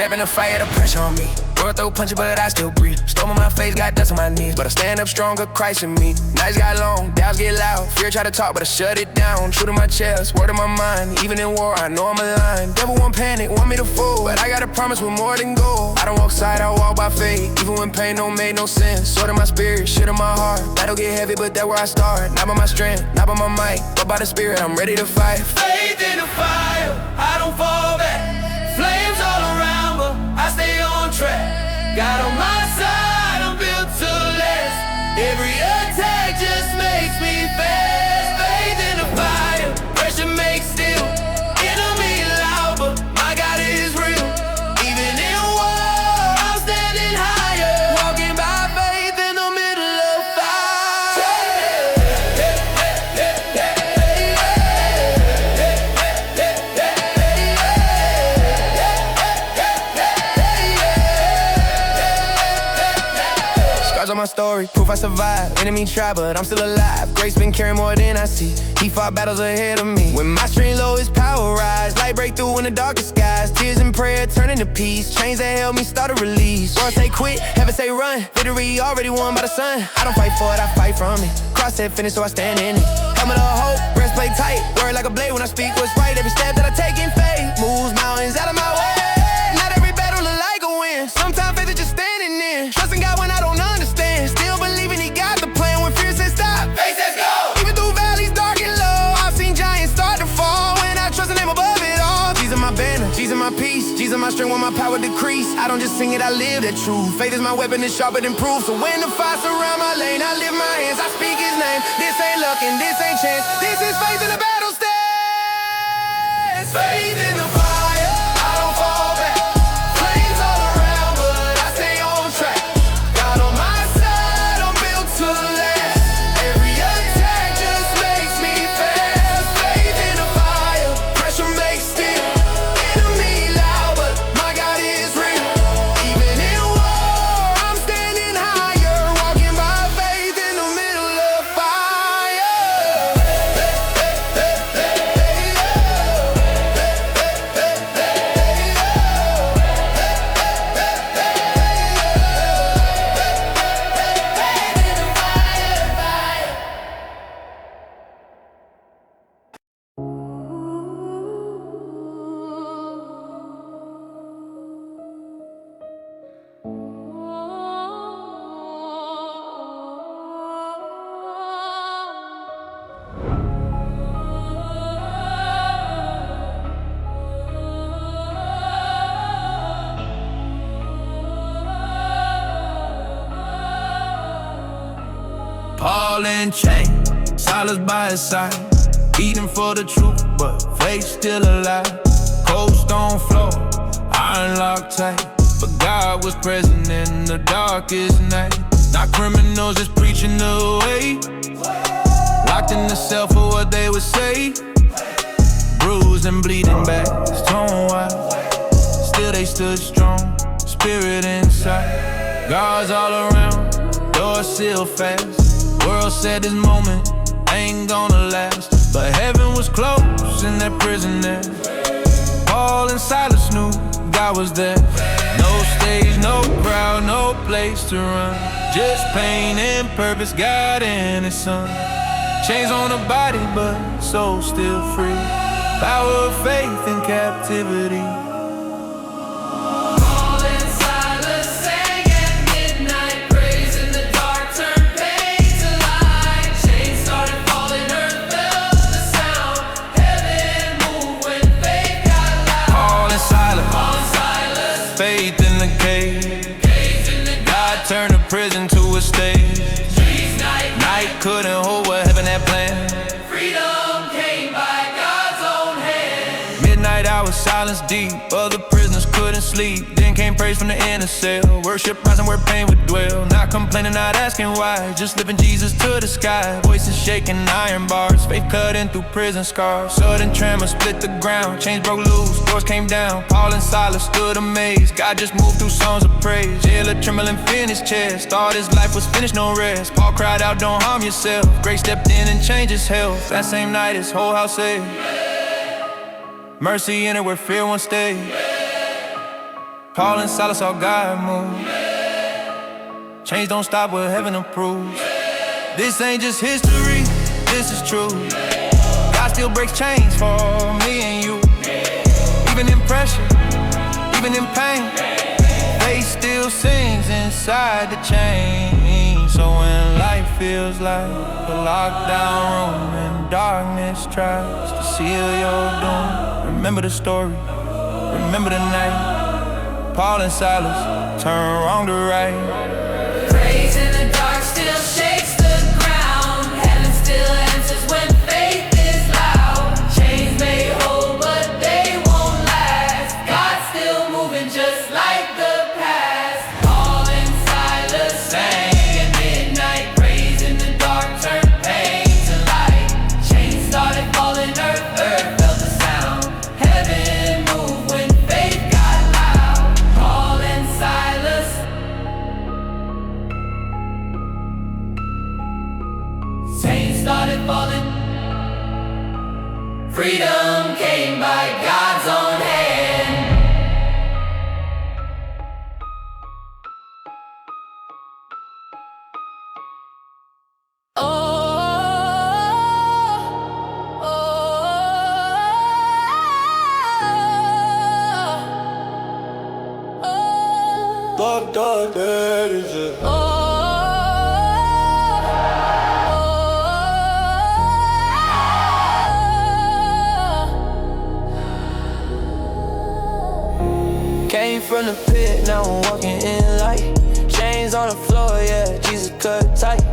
Step in the fire, the pressure on me. World throw punching, but I still breathe. Storm on my face, got dust on my knees, but I stand up stronger, Christ in me. Nights got long, doubts get loud. Fear try to talk, but I shut it down. True to my chest, word in my mind. Even in war, I know I'm aligned. Devil won't panic, want me to fall, but I got a promise with more than gold. I don't walk sight, I walk by faith. Even when pain don't make no sense. Sword in my spirit, shit in my heart. Battle get heavy, but that's where I start. Not by my strength, not by my might, but by the spirit, I'm ready to fight. Faith in the fire, I don't fall back. Flames all around, but I stay on track. God on my side, I'm built to last. Every attack just makes me fast. Faith in the fire, pressure makes steel. Enemy loud, but my God is real. Even in war, I'm standing higher. Walking by faith in the middle of fire. Scars on my story, proof I survived. Enemy try, but I'm still alive. Grace been carrying more than I see. He fought battles ahead of me. When my strength low, his power rise. Light break through in the darkest skies. Tears and prayer turn into peace. Chains that held me start to release. Lord say quit, heaven say run. Victory already won by the sun. I don't fight for it, I fight from it. Cross said finish, so I stand in it. Helmet of hope, breastplate tight. Word like a blade when I speak what's right. Every step that I take in faith moves mountains out of my way. Not every battle look like a win. Sometimes faith is just standing in. Trusting God when I don't understand. Still believing He got the plan when fear says stop. Faith says go. Even through valleys dark and low, I've seen giants start to fall when I trust the name above it all. Jesus my banner, Jesus my peace, Jesus my strength when my power decrease. I don't just sing it, I live that truth. Faith is my weapon, it's sharper than proof. So when the fire surround my lane, I lift my hands, I speak His name. This ain't luck and this ain't chance. This is faith in the battle stands. Faith in the fire, I don't fall back. Flames all around, but I stay on track. God on my side, I'm built to last. Every attack just makes me fast. Faith in the fire, pressure makes steel. Enemy loud, but my God is real. Even in war, I'm standing higher. Walking by faith in the middle of fire. Paul in chain, Silas by his side, beating for the truth, but faith still alive. Cold stone floor, iron locked tight, but God was present in the darkest night. Not criminals just preaching the way, locked in the cell for what they would say. Bruised and bleeding back, stone wide, still they stood strong, spirit inside. Guards all around, doors sealed fast. World said this moment ain't gonna last, but heaven was close in that prison there. Paul and Silas knew God was there. No stage, no crowd, no place to run. Just pain and purpose, God and His Son. Chains on the body, but soul still free. Power of faith in captivity. Faith in the cave. God turned a prison to a stage. Night couldn't hold what heaven had planned. Freedom came by God's own hand. Midnight hour, silence deep. Other prisoners couldn't sleep. Then came praise from the inner cell. Worship rising where pain would dwell. Not complaining, not asking why. Just lifting Jesus to the sky. Voices shaking, iron bars. Faith cutting through prison scars. Sudden tremor split the ground. Chains broke loose, doors came down. Paul and Silas stood amazed. God just moved through songs of praise. Jailer trembling, finished chest. Thought his life was finished, no rest. Paul cried out, don't harm yourself. Grace stepped in and changed his health. That same night his whole house saved. Mercy entered where fear once stayed. Paul and Silas saw God move. Change don't stop what heaven approves. This ain't just history, this is true. God still breaks chains for me and you. Even in pressure, even in pain, faith still sings inside the chain. So when life feels like a lockdown room and darkness tries to seal your doom, remember the story, remember the night. Paul and Silas turn wrong to right. Praise in the dark still shakes the ground. Heaven still answers when faith is loud. Chains may hold but they won't last. God's still moving just like the past. Paul and Silas sang at midnight. Praise in the dark turned pain to light. Chains started falling, earth felt the sound. Heaven moved when faith got loud. Paul and Silas, chains started falling. Freedom came by God's own hand. Dark, that is it. Came from the pit, now I'm walking in light. Chains on the floor, yeah, Jesus cut tight.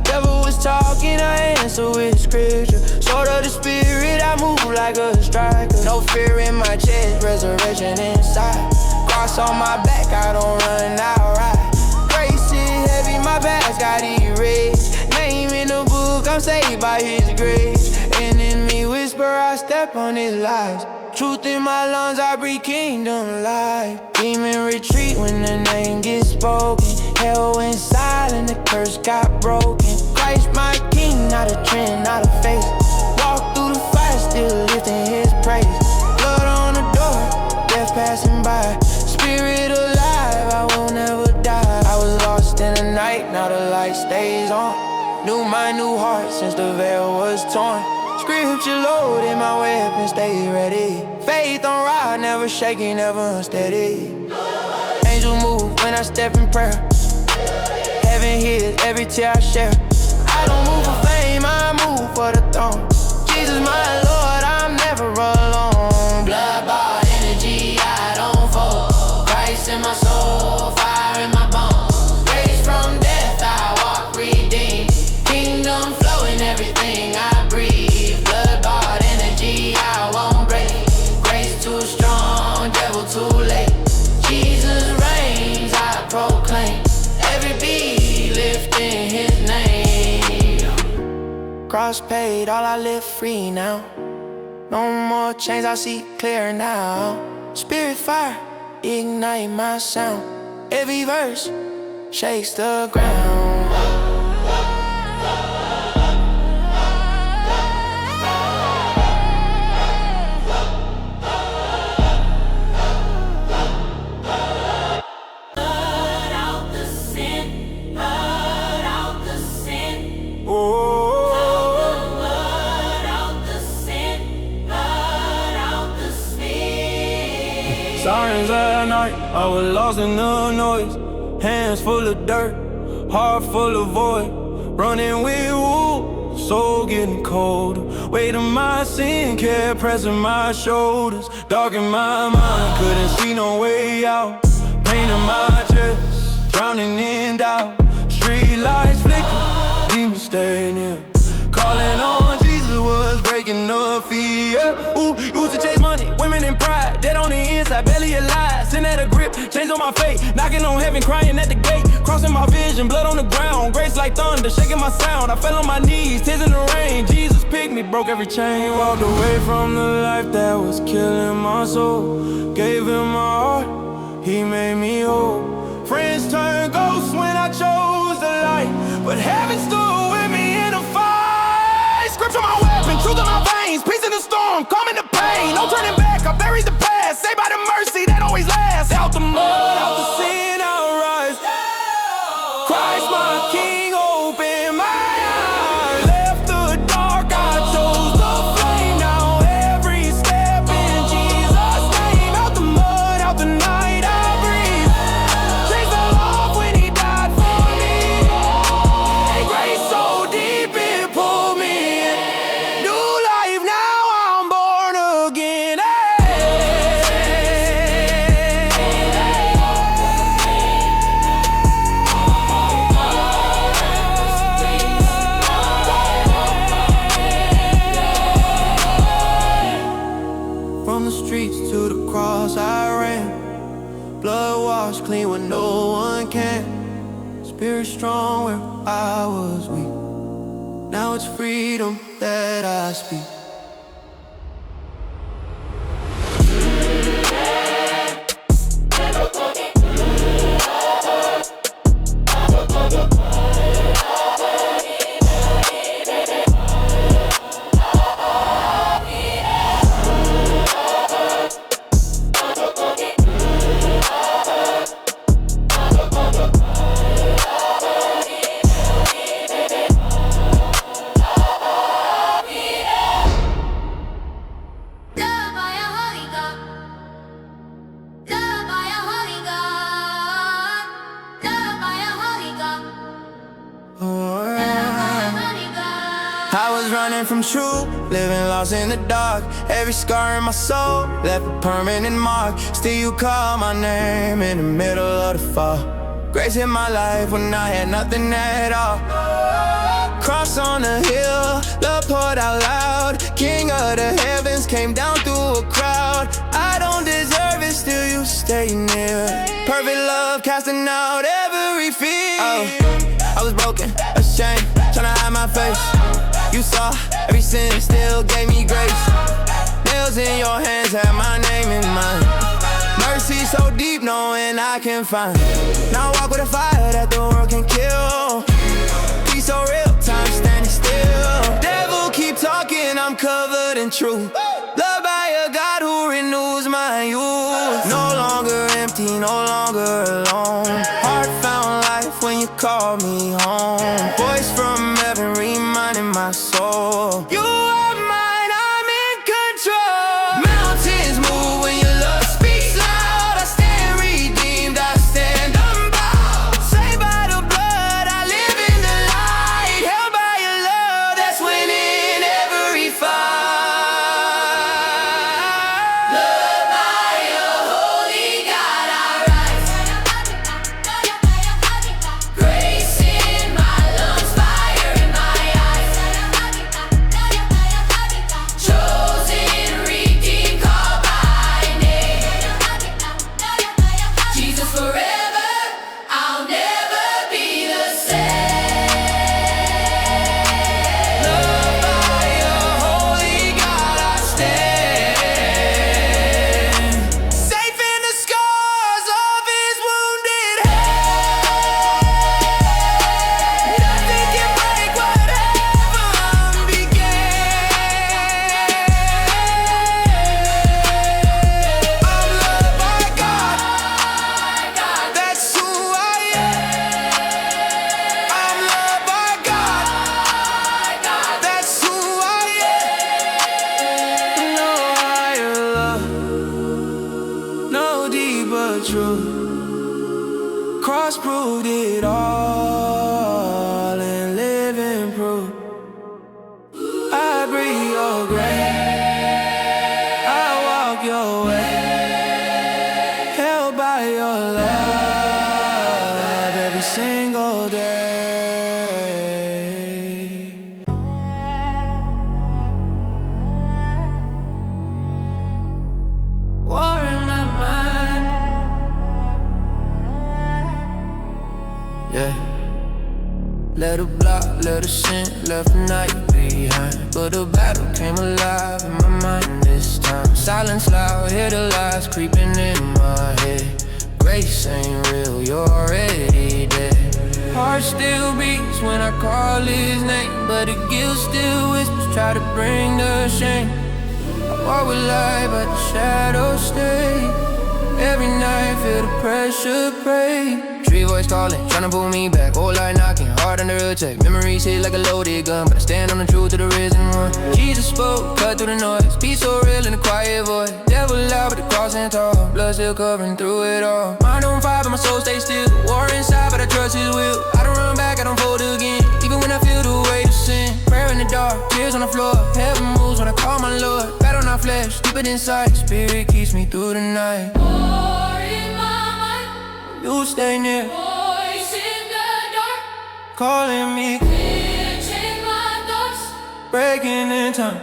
Devil was talking, I answer with scripture. Sword of the spirit, I move like a striker. No fear in my chest, resurrection inside. Cross on my back, I don't run outright. Grace is heavy, my past got erased. Name in the book, I'm saved by his grace. Enemy whisper, I step on his lies. Truth in my lungs, I breathe kingdom life. Demon retreat when the name gets spoken. Hell went silent, the curse got broken. Christ my king, not a trend, not a face. Walk through the fire, still lifting his praise. Blood on the door, death passing by. Spirit alive, I will never die. I was lost in the night, now the light stays on. Knew my new heart since the veil was torn. Scripture loaded, my weapon stay ready. Faith on ride, never shaky, never unsteady. Angel move when I step in prayer. Heaven hears every tear I share. I don't move for fame, I move for the throne. Jesus my Lord, I'm never alone. Blood bought energy, I don't fold. Christ in my soul, fire in my bones. Grace from death, I walk redeemed. Kingdom flowing, everything I breathe. Blood bought energy, I won't break. Grace too strong, devil too late. Jesus reigns, I proclaim. Every beat lifting his name. Cross paid, all I live free now. No more chains, I see clear now. Spirit fire, ignite my sound. Every verse shakes the ground. Sirens at night, I was lost in the noise. Hands full of dirt, heart full of void. Running with wolves, soul getting colder. Weight of my sin kept pressing my shoulders. Dark in my mind, couldn't see no way out. Pain in my chest, drowning in doubt. Street lights flicker, demons stay near. Calling on Jesus was breaking up fear. Ooh, used to chase money, women and pride. Dead on the inside, barely alive. Sin at a grip, chains on my face. Knocking on heaven, crying at the gate. Crossing my vision, blood on the ground. Grace like thunder, shaking my sound. I fell on my knees, tears in the rain. Jesus picked me, broke every chain. Walked away from the life that was killing my soul. Gave him my heart, he made me whole. Friends turned ghosts when I chose the light. But heaven stood with me in the fight. Scripture my weapon, truth in my veins. Peace in the storm, calm in the pain. No turning back, I buried the past. Saved by the mercy that always lasts. Out the mud, out the sin I'll rise. Christ my King, open my eyes. Left the dark, I chose the flame. Now every step in Jesus' name. Out the mud, out the night I breathe. Chains fell off when he died for me. And grace so deep it pulled me in. New life now, I'm born again. From the streets to the cross I ran. Blood washed clean when no one can. Spirit strong where I was weak. Now it's freedom that I speak. Loved by a holy God. Loved by a holy God. Loved by a holy God. Loved by a holy God. I was running from truth, living lost in the dark. Every scar in my soul left a permanent mark. Still you call my name in the middle of the fall. Grace in my life when I had nothing at all. Cross on the hill, love poured out loud. King of the heavens came down through a crowd. I don't deserve it, still you stay near. Perfect love casting out every fear. Oh, I was broken, ashamed, tryna hide my face. You saw every sin, still gave me grace. Nails in your hands had my name in mine. Mercy so deep, knowing I can find. Now I walk with a fire that the world can kill. Peace so real, time standing still. Devil keep talking, I'm covered in truth. Loved by a God who renews my youth. No longer empty, no longer alone. Heart found life when you call me home. Voice from heaven reminding my soul. You are mine, I'm in control. Mountains move when your love speaks loud. I stand redeemed, I stand unbound. Saved by the blood, I live in the light. Held by your love, that's winning every fight. Loved by a holy God, I rise. Grace in my lungs, fire in my eyes. Chosen, redeemed, called by name. Jesus forever, I'll never be the same. Loved by a holy God, I stand. Safe in the scars of his wounded hand. Nothing can break what heaven began. I'm loved by God, that's who I am. I'm loved by God, that's who I am. No higher love, no deeper truth. Cross proved it all and living proof. I breathe your grace, I walk your way. Held by your love every single day. War in my mind. Yeah. Let a block, let a sin, left the night behind. But the battle came alive in my mind this time. Silence loud, hear the lies creeping in my head. Grace ain't real, you're already dead. Heart still beats when I call his name, but the guilt still whispers, try to bring the shame. I walk with light, but the shadows stay. Every night, feel the pressure break. Street voice calling, tryna pull me back. Old light knocking, hard under attack. Memories hit like a loaded gun, but I stand on the truth of the risen one. Jesus spoke, cut through the noise. Peace so real in a quiet voice. Devil loud, but the cross and tall. Blood still covering through it all. Mind on fire, but my soul stays still. War inside, but I trust His will. I don't run back, I don't fold again. Even when I feel the weight of sin. Prayer in the dark, tears on the floor. Heaven moves when I call my Lord. Battle not flesh, deeper than sight. Spirit keeps me through the night. War in my mind, You stay near, voice in the dark, calling me, glitching my thoughts. breaking in time.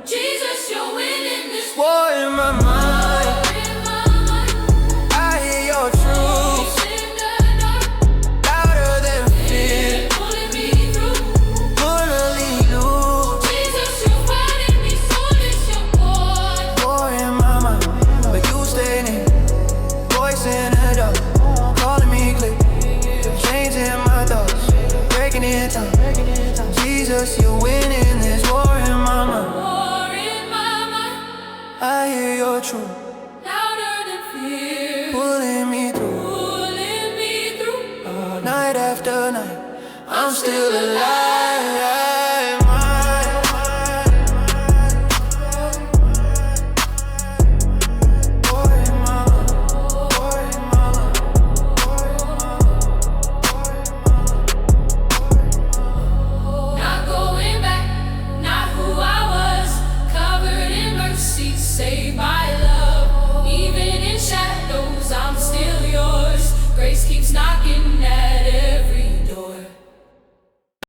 Jesus, you're winning this War in my mind, war in my mind, I hear your truth, voice in the dark, louder than fear. pulling me through. Gonna lead loose. Jesus, you're fighting me, so this your war. War in my mind, but you stay near. Voice in the dark, calling me clear. Changing my thoughts, breaking in time. Jesus, you're winning this war in my mind. War in my mind, I hear your truth, louder than fear, pulling me through. pulling me through. Night after night, I'm still alive.